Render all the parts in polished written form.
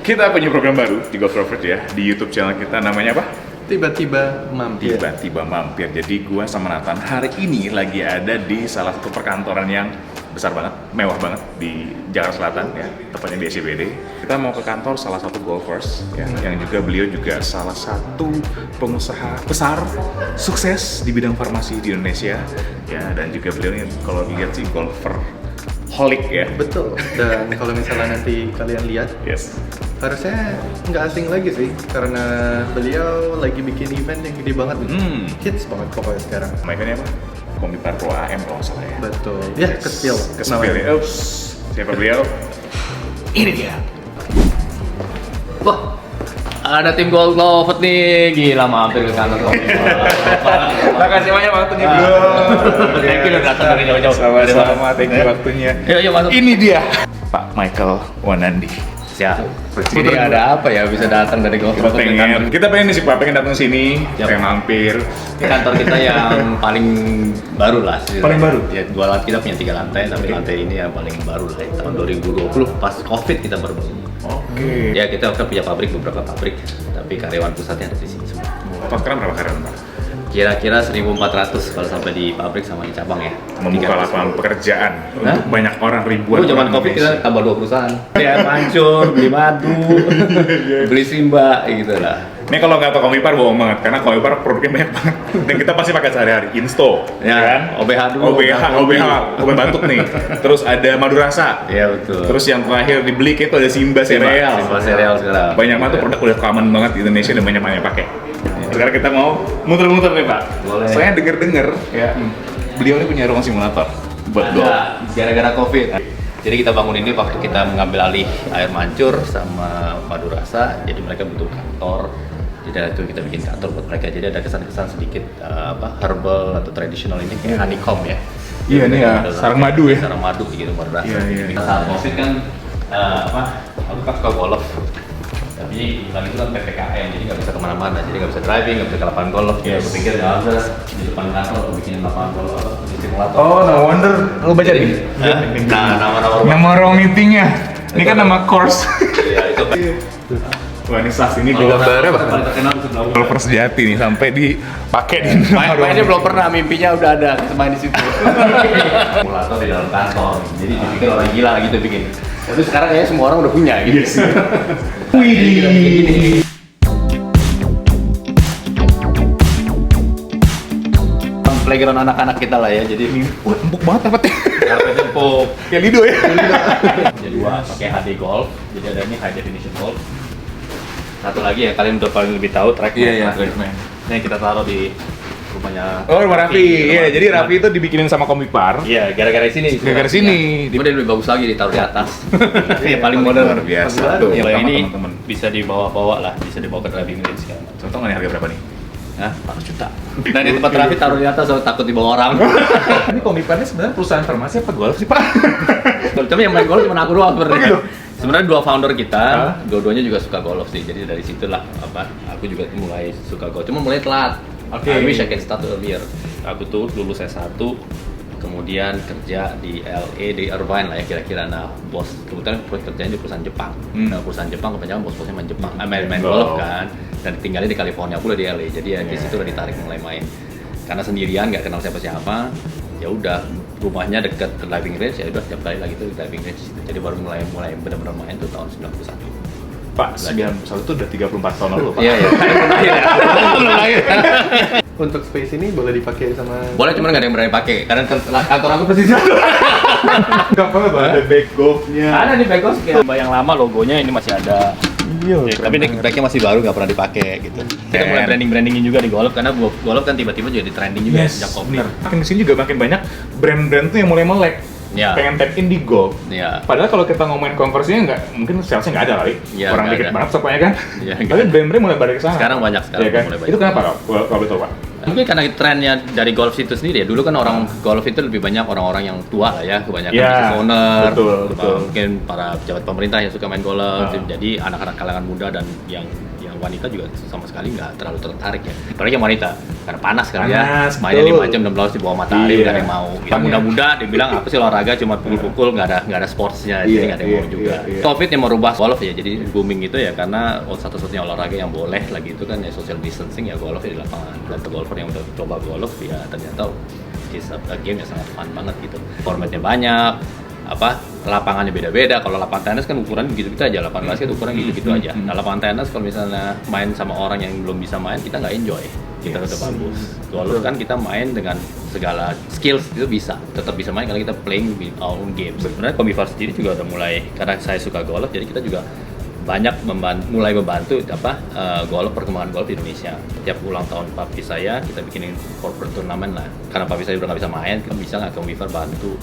Kita punya program baru di Golf Rovers ya, di YouTube channel kita, namanya apa? Tiba-tiba mampir. Tiba-tiba mampir. Jadi gua sama Nathan hari ini lagi ada di salah satu perkantoran yang besar banget, mewah banget di Jakarta Selatan ya, tepatnya di SCBD. Kita mau ke kantor salah satu golfers ya, yang juga beliau juga salah satu pengusaha besar sukses di bidang farmasi di Indonesia ya, dan juga beliau ini kalau dilihat sih golfer holic ya. Betul. Dan kalau misalnya nanti kalian lihat, Yes. harusnya nggak asing lagi sih, karena beliau lagi bikin event yang gede banget. Hits banget pokoknya sekarang. Mereka ini apa? Komputer Pro AM kalau nggak salah ya. Betul. Ya, ke spill. ya. Ups. Siapa beliau? Ini dia. Wah, ada tim Golf Novet nih, gila mampir ke kantor. Makasih banyak waktunya bro. Thank you udah datang dari jauh-jauh. Sama-sama, thank you waktunya. Yuk masuk. Ini dia, Pak Michael Wanandi. Siap. Jadi ada apa ya bisa datang dari Golf Novet ke kantor? Kita pengen nih sih Pak, pengen datang sini, pengen mampir. Kantor kita yang paling baru lah. Paling baru? Ya, dua lantai, kita punya 3 lantai, tapi lantai ini yang paling baru lah. Tahun 2020 pas COVID kita baru bangun. Oke. Ya kita kan punya pabrik, beberapa pabrik, tapi karyawan pusatnya ada di sini semua. Pak sekarang berapa karyawan Pak? Kira-kira 1.400 kalau sampai di pabrik sama di cabang ya. Membuka 300. lapangan pekerjaan untuk banyak orang, ribuan. Zaman orang COVID Indonesia. kita tambah 2 perusahaan. Ya mancur, beli madu, beli simba gitu lah. Ini kalau nggak tahu Komipar bohong banget, karena Komipar produknya banyak banget dan kita pasti pakai sehari-hari. Insto, Ya, kan? OBH dulu. OBH, obat batuk nih. Terus ada madu rasa. Iya betul. Terus yang terakhir di Blik itu ada Simba Cereal. Simba Cereal sekarang. Banyak banget tuh produk udah common banget di Indonesia dan banyak yang pakai. Sekarang kita mau muter-muter nih Pak. Boleh. Saya denger-denger ya, beliau ini punya ruang simulator buat golf. Ada gara-gara COVID. Jadi kita bangun ini waktu kita mengambil alih air mancur sama madu rasa, jadi mereka butuh kantor. Jadi dari itu kita bikin kantor buat mereka. Jadi ada kesan-kesan sedikit herbal atau tradisional ini kayak honeycomb ya. Iya nih ya, sarang madu ya. Sarang madu gitu madu rasa. Iya, iya. Saat COVID kan aku kan suka golf. Tapi bulan itu kan PPKM, jadi nggak bisa kemana-mana, jadi nggak bisa driving, nggak bisa ke lapangan golf. Yes. Aku pikir ya udah di depan kantor aku bikinin lapangan golf di simulator. Oh, no wonder. Lu baca nih? Nah, nama-nama rumah. Nama ruang meetingnya. Ini kan nama course. Iya, itu Wah, ini sas ini gambarnya paling terkenal di sebelah golfer sejati nih, sampai dipakai di Mainnya belum pernah, mimpinya udah ada, main di situ. Simulator di dalam kantor, jadi dipikir orang gila gitu bikin. Tapi sekarang kayaknya semua orang udah punya gitu. Yes. Wih. Playground anak-anak kita lah ya, jadi Wah, empuk banget dapetnya. karpet empuk. Kayak Lido ya. Jadi dua pakai HD Golf, jadi ada ini high definition golf. Satu lagi ya kalian udah paling lebih tahu trackman. Iya, iya. Trackman. Ini yang kita taruh di rumahnya. Oh, rumah Raffi. Iya, Rumah- jadi Raffi itu dibikinin sama Komipar. Iya, gara-gara sini. Gara-gara sini. Kemudian lebih bagus lagi ditaruh di atas. Yang paling modern. Luar biasa. Tuh, Tuh, yang pertama, ini teman-teman. bisa dibawa-bawa lah, bisa dibawa ke driving range segala macam. Contoh nggak nih harga berapa nih? Hah? 400 juta. Nah di tempat Raffi taruh di atas, soalnya takut dibawa orang. Ini Komipar ini sebenarnya perusahaan farmasi apa golf sih Pak? Tapi yang main golf cuma aku doang sebenarnya. Sebenarnya dua founder kita, Hah? dua-duanya juga suka golf sih. Jadi dari situlah aku juga mulai suka golf. Cuma mulai telat. Oke. I wish I can start earlier. Aku tuh lulus S1, kemudian kerja di LA, di Irvine lah ya kira-kira. Nah, bos kebetulan kerjanya di perusahaan Jepang. Nah, perusahaan Jepang kebanyakan bos-bosnya main Jepang, main golf kan. Dan tinggalnya di California pula di LA. Jadi ya di situ udah ditarik mulai main. Karena sendirian, nggak kenal siapa-siapa. Ya udah, rumahnya dekat ke driving range, ya udah tiap kali lagi tuh di driving range. Jadi baru mulai benar-benar main tuh tahun 91. Pak, 91 itu udah 34 tahun lalu Pak. Iya, iya. Belum lahir ya. Belum lahir. Untuk space ini boleh dipakai sama. Boleh, cuman nggak ada yang berani pakai. Karena kantor aku persis Enggak apa-apa, ada back golfnya. ada di back office kayak yang lama logonya ini masih ada. Iya, Ya, tapi ini backnya masih baru, nggak pernah dipakai gitu. Kita mulai brandingin juga di golf karena golf kan tiba-tiba jadi trending juga sejak COVID. bener. Makin kesini juga makin banyak brand-brand tuh yang mulai melek. Ya. Pengen tap in di golf. Ya. Padahal kalau kita ngomongin konversinya nggak, mungkin salesnya nggak ada kali. Iya, Orang nggak dikit ada. banget supaya kan. Iya, Tapi nggak ada. brand-brand mulai balik ke sana. Sekarang banyak, sekarang Iya kan? mulai banyak. Itu kenapa Pak? Kalau betul Pak? Mungkin karena trennya dari golf itu sendiri ya. Dulu kan orang golf itu lebih banyak orang-orang yang tua lah ya, kebanyakan Ya, business owner, betul. mungkin para pejabat pemerintah yang suka main golf. Ah. Jadi anak-anak kalangan muda dan yang wanita juga sama sekali nggak terlalu tertarik ya. Apalagi yang wanita, karena panas kan ya, Panas, mainnya betul. 5 jam 6 jam di bawah matahari, Iya. nggak ada yang mau. Yang muda-muda dibilang apa sih olahraga cuma pukul-pukul, nggak ada sportsnya, jadi nggak ada yang mau juga. Covid yang merubah golf ya, jadi booming itu ya karena satu-satunya olahraga yang boleh lagi itu kan ya social distancing ya, golf ya di lapangan. Dan golfer yang udah coba golf ya ternyata it's a game yang sangat fun banget gitu. Formatnya banyak, lapangannya beda-beda. Kalau lapangan tenis kan ukuran gitu-gitu aja, lapangan basket ukuran gitu-gitu aja. Nah, lapangan tenis kalau misalnya main sama orang yang belum bisa main, kita nggak enjoy, kita tetap bagus. Golf kan kita main dengan segala skills itu tetap bisa main karena kita playing with our own games. Sebenarnya Komifar sendiri juga udah mulai, karena saya suka golf, jadi kita juga banyak mulai membantu golf, perkembangan golf di Indonesia. Tiap ulang tahun papi saya kita bikinin corporate turnamen lah. Karena papi saya udah nggak bisa main, kita bisa nggak Komifar bantu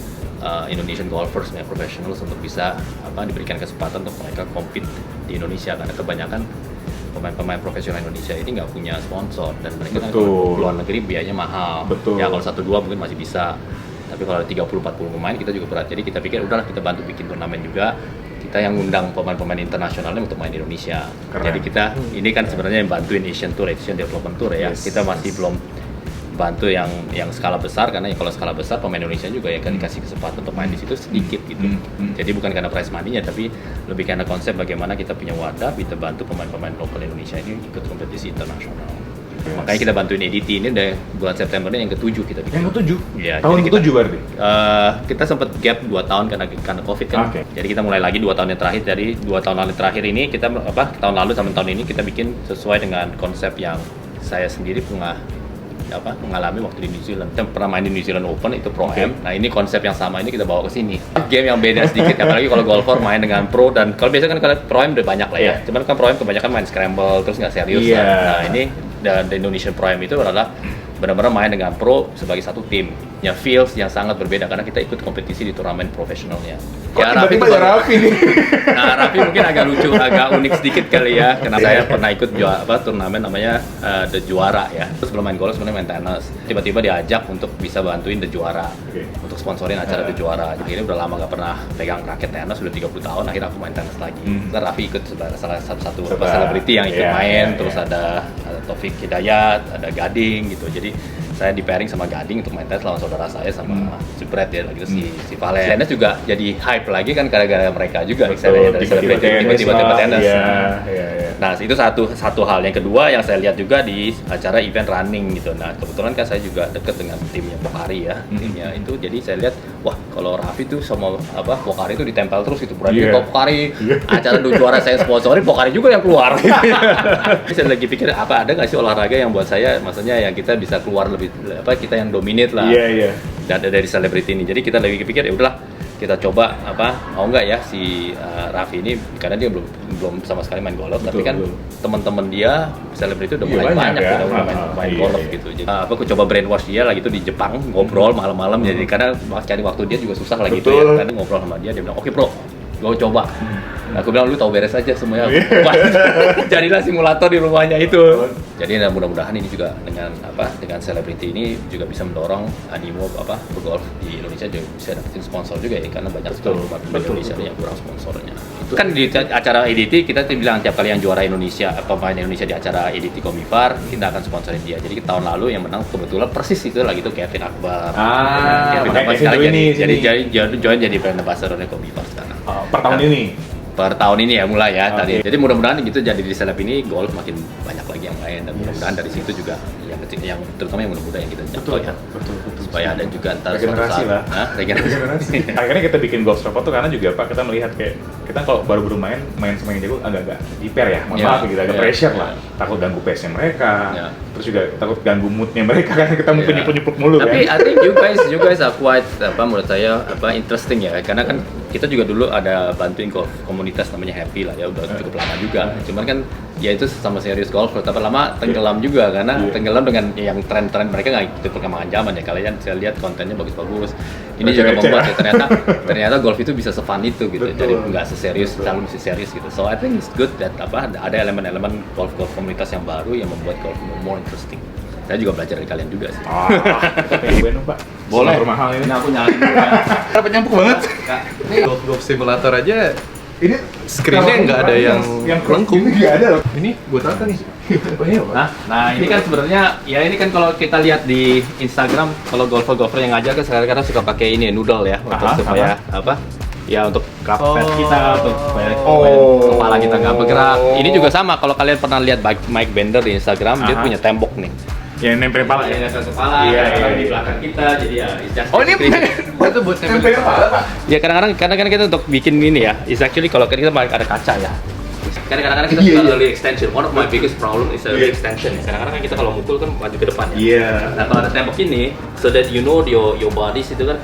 Indonesian golfers ya, professionals untuk bisa diberikan kesempatan untuk mereka compete di Indonesia, karena kebanyakan pemain-pemain profesional Indonesia ini nggak punya sponsor dan mereka kan kalau luar negeri biayanya mahal. Betul. Ya kalau 1-2 mungkin masih bisa, tapi kalau ada 30-40 pemain kita juga berat. Jadi kita pikir udahlah kita bantu bikin turnamen juga, kita yang ngundang pemain-pemain internasionalnya untuk main di Indonesia. Keren. Jadi kita ini kan sebenarnya yang bantuin Asian Tour, Asian Development Tour ya. Yes. Kita masih belum bantu yang skala besar, karena kalau skala besar pemain Indonesia juga yang kan dikasih kesempatan untuk main di situ sedikit gitu. Jadi bukan karena prize money-nya, tapi lebih karena konsep bagaimana kita punya wadah, kita bantu pemain-pemain lokal Indonesia ini ikut kompetisi internasional. Yes. Makanya kita bantuin EDT ini udah bulan September ini yang ke-7 kita bikin. Yang ke-7? Ya, Tahun jadi ke-7 berarti? kita sempat gap 2 tahun karena Covid kan. Okay. Jadi kita mulai lagi 2 tahun yang terakhir. Jadi 2 tahun terakhir ini kita tahun lalu sama tahun ini kita bikin sesuai dengan konsep yang saya sendiri mengalami waktu di New Zealand. Kita pernah main di New Zealand Open itu Pro Am. Nah, ini konsep yang sama ini kita bawa ke sini. Game yang beda sedikit, apalagi kalau golfer main dengan pro, dan kalau biasa kan kalau Pro Am udah banyak lah ya. Cuman kan Pro Am kebanyakan main scramble terus nggak serius kan. Nah, ini dan Indonesian Pro Am itu adalah benar-benar main dengan pro sebagai satu tim. Ya feels yang sangat berbeda karena kita ikut kompetisi di turnamen profesionalnya. Kok tiba-tiba ya Raffi nih? Nah, Raffi mungkin agak lucu, agak unik sedikit kali ya. Karena saya pernah ikut turnamen namanya The Juara ya. Terus sebelum main golf sebenarnya main tenis. Tiba-tiba diajak untuk bisa bantuin The Juara. Untuk sponsorin acara The Juara. Akhirnya udah lama gak pernah pegang raket tenis, udah 30 tahun. Akhirnya aku main tenis lagi. Terus Raffi ikut sebagai salah satu selebriti yang ikut main. Terus ada Taufik Hidayat, ada Gading gitu. Jadi saya di pairing sama Gading untuk main tenis lawan saudara saya sama Jepret ya, gitu si Valen. Tenis juga jadi hype lagi kan gara-gara mereka juga. Saya dari selebriti tiba-tiba tenis. Nah, itu satu hal. Yang kedua yang saya lihat juga di acara event running gitu. Nah, kebetulan kan saya juga deket dengan timnya Pokari ya. Timnya itu jadi saya lihat, wah kalau Raffi tuh sama Pokari itu ditempel terus gitu. Berarti kalau Pokari acara Juara saya sponsorin, Pokari juga yang keluar. Saya lagi pikir ada nggak sih olahraga yang buat saya, maksudnya yang kita bisa keluar lebih kita yang dominate lah. Dari selebriti ini. Jadi kita lagi pikir ya udahlah kita coba mau nggak ya si Raffi ini, karena dia belum sama sekali main golf, tapi kan teman-teman dia selebriti udah mulai banyak ya, udah main golf gitu. Jadi aku coba brainwash dia lagi itu di Jepang, ngobrol malam-malam, jadi karena cari waktu dia juga susah lagi itu ya, karena ngobrol sama dia bilang oke bro, gue coba. Aku bilang lu tahu beres aja semuanya. Jadilah simulator di rumahnya itu. Jadi mudah-mudahan ini juga dengan selebriti ini juga bisa mendorong animo golf di Indonesia juga bisa dapetin sponsor juga ya, karena banyak sekali rumah di Indonesia yang kurang sponsornya. Kan di acara EDT kita bilang tiap kali yang juara Indonesia, pemain Indonesia di acara EDT Komifar kita akan sponsorin dia. Jadi tahun lalu yang menang kebetulan persis itu lagi itu Kevin Akbar. Kevin Akbar sekarang jadi brand ambassador Komifar sekarang. Per tahun ini? Per tahun ini ya mulai ya tadi. Jadi mudah-mudahan gitu, jadi di seleb ini golf makin banyak lagi yang main, dan mudah-mudahan dari situ juga yang kecil, yang terutama yang muda-muda yang kita jangkau ya. Betul. Supaya ada juga antar regenerasi lah. Regenerasi. Akhirnya kita bikin golf shop itu karena juga kita melihat kayak kita kalau baru main sama yang jago agak-agak hiper ya. Maaf gitu, agak pressure lah. Takut ganggu pace-nya mereka. Terus juga takut ganggu mood-nya mereka karena kita mungkin nyepuk-nyepuk mulu kan. Tapi I think you guys are quite menurut saya interesting ya, karena kan kita juga dulu ada bantuin golf komunitas namanya Happy lah ya, udah cukup lama juga. Cuman kan ya itu sama serius golf, tapi lama tenggelam juga karena tenggelam dengan yang tren-tren mereka nggak ikut perkembangan zaman ya. Kalian saya lihat kontennya bagus-bagus. Ini juga membuat ya, ternyata golf itu bisa se-fun itu gitu. Jadi nggak seserius, selalu mesti serius gitu. So I think it's good that ada elemen-elemen golf komunitas yang baru yang membuat golf more interesting. Saya juga belajar dari kalian juga sih. Kita pengen cobain dong Pak. Boleh. Rumah hal ini. Ini aku nyalain. Dapat nyampuk banget. Golf simulator aja Ini Screen-nya nggak ada yang lengkung. Ini nggak ada loh. Ini buat apa nih? Nah ini kan sebenarnya ya ini kan kalau kita lihat di Instagram kalau golfer-golfer yang ngajar kan sekarang suka pakai ini noodle ya untuk supaya apa? Ya untuk grab pad kita, untuk supaya kepala kita nggak bergerak. Ini juga sama kalau kalian pernah lihat Mike Bender di Instagram, dia punya tembok nih. Yang nempel kepala ya? Nempel kepala, di belakang kita, jadi ya it's just Oh ini Itu buat nempel kepala, Pak. ya kadang-kadang kita untuk bikin ini ya, is actually kalau kita ada kaca ya. Kadang-kadang kita suka early extension. One of my biggest problem is early extension. Kadang-kadang kan kita kalau mukul kan maju ke depan ya. Iya. Nah kalau ada tembok ini, so that you know your bodies itu kan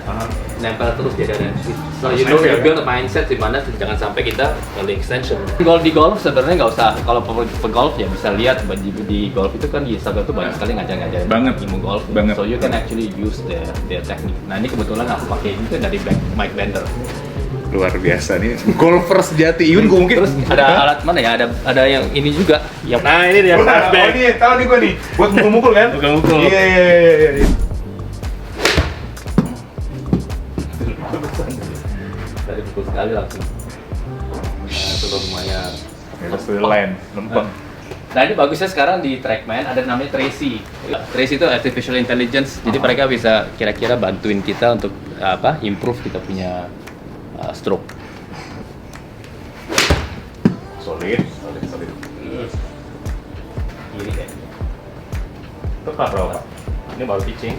nempel terus jadi ada. So you know you build a mindset di mana jangan sampai kita early extension. Di golf sebenarnya nggak usah. Kalau pegolf ya bisa lihat di golf itu kan di Instagram tuh banyak sekali ngajar-ngajarin Banget. ilmu golf. Banget. So you can actually use their technique. Nah ini kebetulan aku pakai ini tuh dari Mike Bender. Luar biasa nih, golfer sejati. Even gue mungkin. Terus ada alat mana ya? Ada yang ini juga. Yang nah ini dia. Oh ini, tahu nih gue nih, buat mukul-mukul kan? Mukul-mukul. Iya. Dari pukul sekali langsung. Nah, itu lumayan. Terus line, lempeng. Nah ini bagusnya sekarang di Trackman ada namanya Tracy. Tracy itu artificial intelligence. Jadi mereka bisa kira-kira bantuin kita untuk apa? Improve kita punya stroke. Solid. Kiri kayak. Tepat berapa? Ini baru pitching.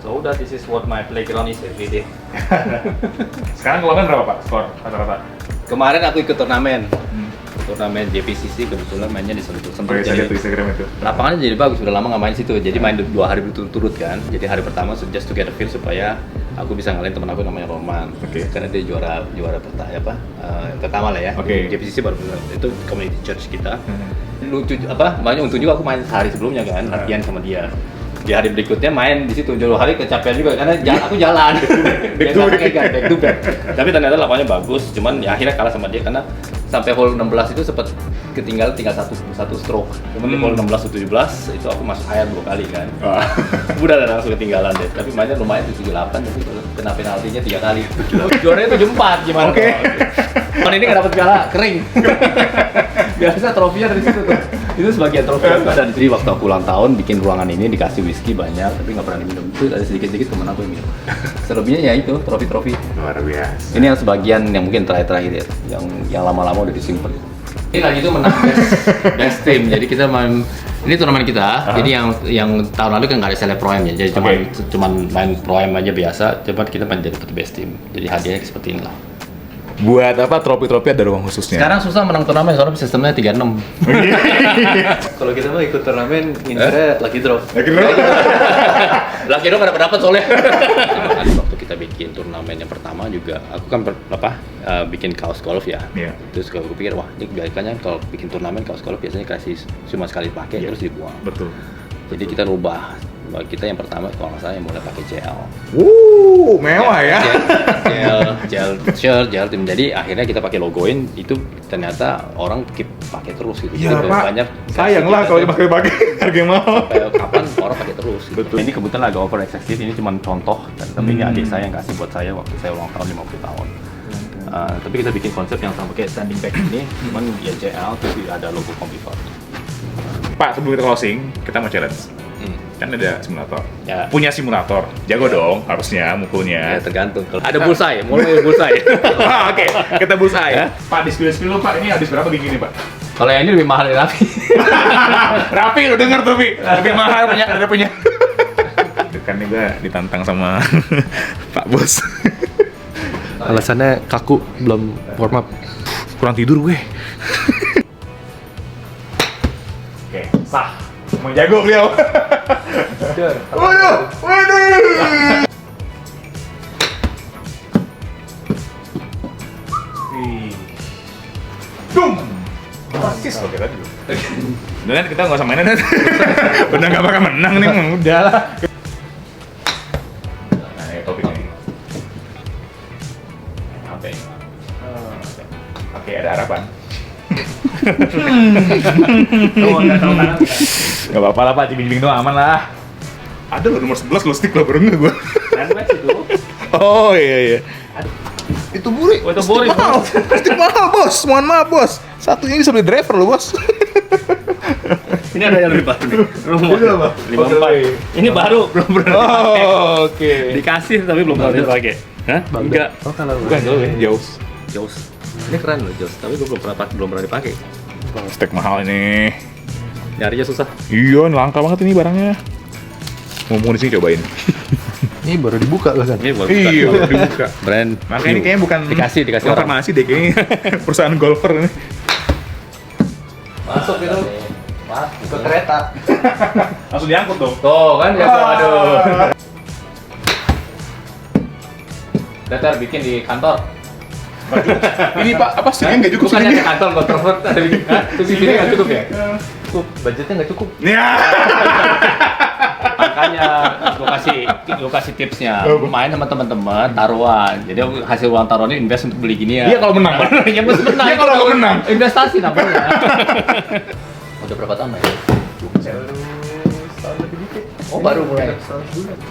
So udah, this is what my playground is every day. Sekarang keluaran berapa Pak skor rata-rata? Kemarin aku ikut turnamen. Turnamen JPCC kebetulan mainnya di Sentul. Sampai saya lihat di Instagram itu. Lapangannya jadi bagus, udah lama nggak main situ. Jadi main 2 hari berturut-turut kan. Jadi hari pertama just to get a feel supaya aku bisa ngalahin teman aku namanya Roman. Karena dia juara pertama lah ya. Oke. JPCC baru itu community church kita. Lucu banyak untung juga aku main hari sebelumnya kan, latihan sama dia. Di hari berikutnya main di situ, jauh hari kecapean juga karena aku jalan. Back to back. Tapi ternyata lapangannya bagus, cuman ya akhirnya kalah sama dia karena sampai hole 16 itu sempat tinggal satu stroke. Cuman di hole 16 atau 17 itu aku masuk air 2 kali kan. Udah langsung ketinggalan deh. Tapi mainnya lumayan di 78 tapi kena penaltinya 3 kali. Juaranya 74 gimana? Oke. Cuman ini nggak dapat piala kering. Biasa trofinya dari situ tuh. Itu sebagian trofi juga ada. Jadi waktu aku ulang tahun bikin ruangan ini dikasih whisky banyak tapi nggak pernah diminum. Itu ada sedikit-sedikit temen aku yang minum. Selebihnya ya itu trofi-trofi. Luar biasa. Ini yang sebagian yang mungkin terakhir ya, yang lama-lama udah disimpan. Ini lagi itu menang best team. Jadi kita main ini turnamen kita. Jadi yang tahun lalu kan nggak ada seleb pro-am ya. Jadi cuman main pro-am aja biasa. Coba kita main jadi best team. Jadi hadiahnya seperti inilah. Buat apa trofi-trofi ada ruang khususnya? Sekarang susah menang turnamen soalnya sistemnya 36. Kalau kita mah ikut turnamen, ngincernya lucky draw. Laki dong gak dapat soalnya. Waktu kita bikin turnamen yang pertama juga, aku kan bikin kaos golf ya. Iya. Terus aku pikir wah ini biasanya kalau bikin turnamen kaos golf biasanya kasih cuma sekali pakai terus dibuang. Betul. Jadi kita rubah. Kita yang pertama kalau nggak salah yang mulai pakai gel. Mewah ya. Gel tim. Jadi akhirnya kita pakai logoin itu ternyata orang keep pakai terus gitu. Iya Jadi Pak. banyak Sayang lah kalau dipakai harga mahal. sampai kapan orang pakai terus. Gitu. Betul. Ini kebetulan agak over excessive. Ini cuma contoh. Tapi ini adik saya yang kasih buat saya waktu saya ulang tahun 50 tahun. Tapi kita bikin konsep yang sama kayak standing back ini, cuman ya JL terus ada logo Compifar. Pak, sebelum kita closing, kita mau challenge. Kan ada simulator. Ya. Punya simulator. Jago dong harusnya mukulnya. Ya tergantung. Ada bullseye, mulai bullseye. Oke, kita bullseye. Pak, di spill Pak, ini habis berapa gigi nih Pak? Kalau yang ini lebih mahal dari Raffi. Raffi, lu denger tuh, Pi. Lebih mahal punya. Kan juga ditantang sama Pak Bos. Alasannya kaku, belum warm up. Kurang tidur gue. Oke, sah. Mau jago beliau. Waduh. Dum. Persis loh kita dulu. Udah kan kita nggak usah mainan. Udah nggak bakal menang nih, udah lah. Nah, ini topik ini. Oke, ada harapan. Gak apa-apa lah Pak, cibing-cibing doang aman lah. Ada loh nomor 11 lo stick lo baru nggak gue. Oh iya. Itu buri. Oh, itu buri, mahal. Stick mahal, Bos. Mohon maaf, Bos. Satunya bisa beli driver loh, Bos. Ini ada yang lebih baru nih. Itu apa? 54. Ini baru, belum pernah dipakai. Oh, oke. Dikasih tapi belum pernah dipakai. Hah? Enggak. Oh, kalau Bukan jauh ya, jauh. Jaws. Ini keren loh Jaws, tapi gue belum pernah dipakai. Steak mahal ini. Nyarinya susah. Iya, langka banget ini barangnya. Ngomong di sini cobain. ini baru dibuka bahkan. Ini buat Iya, dibuka. brand. Makanya ini kayaknya bukan dikasih orang. konfirmasi deh kayaknya. Perusahaan golfer ini. Masuk gitu. Mas, Ke kereta. Langsung diangkut dong. tuh kan ya, aduh. Datar bikin di kantor. Ini Pak, apa sih? Nggak cukup Bukannya segini. di kantor kontrovert ada bikin. Hah? Terus ini nggak cukup ya? Cukup, budgetnya nggak cukup. Ya. Makanya gue kasih tipsnya. Main sama teman-teman taruhan. Jadi hasil uang taruhannya invest untuk beli gini ya. Iya kalau menang, Pak. Ya mesti menang. Iya kalau nggak menang. Investasi namanya. Udah berapa tahun ya? Tahun lebih dikit. Oh, baru mulai.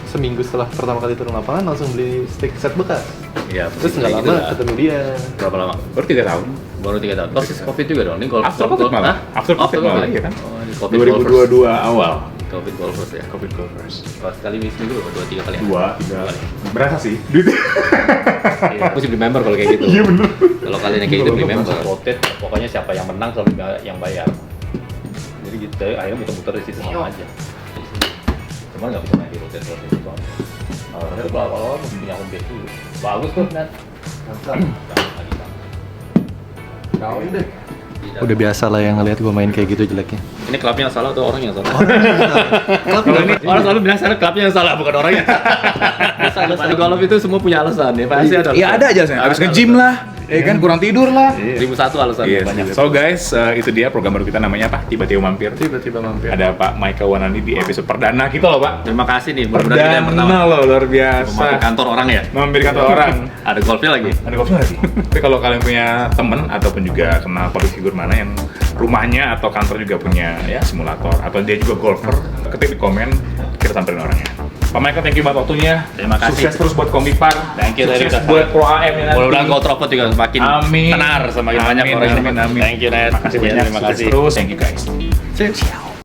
Seminggu setelah pertama kali turun lapangan langsung beli steak set bekas. Iya. Terus nggak lama ketemu dia. Berapa lama? Baru 3 tahun. Baru 3 tahun. Persis Covid juga dong. Ini golf. After Covid malah. Hah? After Covid malah, iya kan? Oh, ini Covid golfers. 2022 awal. Covid golfers ya. Covid golfers. Kalau sekali seminggu berapa? 2-3 kali ya? 2, 3. Berasa sih. Duit. Iya, mesti beli member kalau kayak gitu. Iya bener. Kalau kalian yang kayak gitu Kalau beli gua member. merasa Rotate, pokoknya siapa yang menang selalu yang bayar. Jadi gitu, akhirnya muter-muter di situ sama aja. Cuman nggak bisa main di rotate itu doang. Harusnya tuh awal-awal punya home base dulu. Bagus tuh, Nat. Kau deh. Udah biasa lah yang ngeliat gue main kayak gitu jeleknya. Ini klubnya yang salah atau orang yang salah? Klub Kalau ini orang selalu bilang sana klubnya yang salah, bukan orangnya. Di golf itu semua punya alasan ya, pasti ada. Iya ada aja sih. Habis nge-gym lah, ya kan kurang tidur lah. 1001 alasan Iya, banyak. So guys, itu dia program baru kita namanya apa? Tiba-tiba mampir. Tiba-tiba mampir. Ada Pak Maika Wanani di episode perdana kita loh, Pak. Terima kasih nih, mudah-mudahan kita yang pertama. Perdana loh, luar Mampir biasa. kantor orang ya. Mampir kantor orang. Ada golfnya lagi. Ada golfnya lagi. Tapi kalau kalian punya temen ataupun juga kenal public figure mana yang rumahnya atau kantor juga punya ya simulator atau dia juga golfer, ketik di komen, kita samperin orangnya. Pak Michael, thank you buat waktunya. Terima kasih. Sukses terus buat Komipar. Thank you, Sukses Ned. buat Pro AM ya nanti. Mudah-mudahan Goltropot juga semakin Amin. tenar, semakin banyak Amin, orang. amin, amin. Thank you, Ned. Makasih Iya, banyak. terima Sukses kasih. terus. Thank you guys. Sip.